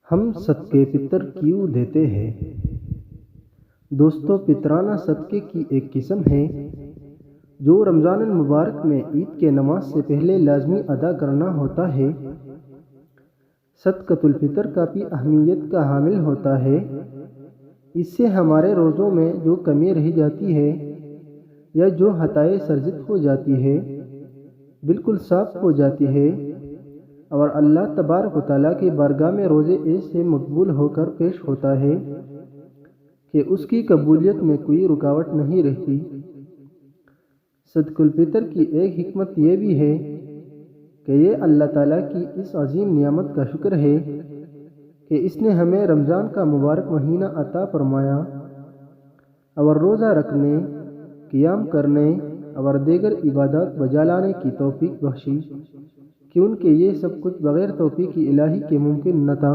ہم صدقے فطر کیوں دیتے ہیں؟ دوستو، فطرانہ صدقے کی ایک قسم ہے جو رمضان المبارک میں عید کے نماز سے پہلے لازمی ادا کرنا ہوتا ہے۔ صدقۃ الفطر کافی اہمیت کا حامل ہوتا ہے۔ اس سے ہمارے روزوں میں جو کمی رہ جاتی ہے یا جو خطائیں سرزد ہو جاتی ہے بالکل صاف ہو جاتی ہے، اور اللہ تبارک و تعالیٰ کی بارگاہ میں روزے ایسے مقبول ہو کر پیش ہوتا ہے کہ اس کی قبولیت میں کوئی رکاوٹ نہیں رہتی۔ صدقۃ الفطر کی ایک حکمت یہ بھی ہے کہ یہ اللہ تعالیٰ کی اس عظیم نعمت کا شکر ہے کہ اس نے ہمیں رمضان کا مبارک مہینہ عطا فرمایا اور روزہ رکھنے، قیام کرنے اور دیگر عبادات بجا لانے کی توفیق بخشی، کیونکہ یہ سب کچھ بغیر توفیق الہی کے ممکن نہ تھا۔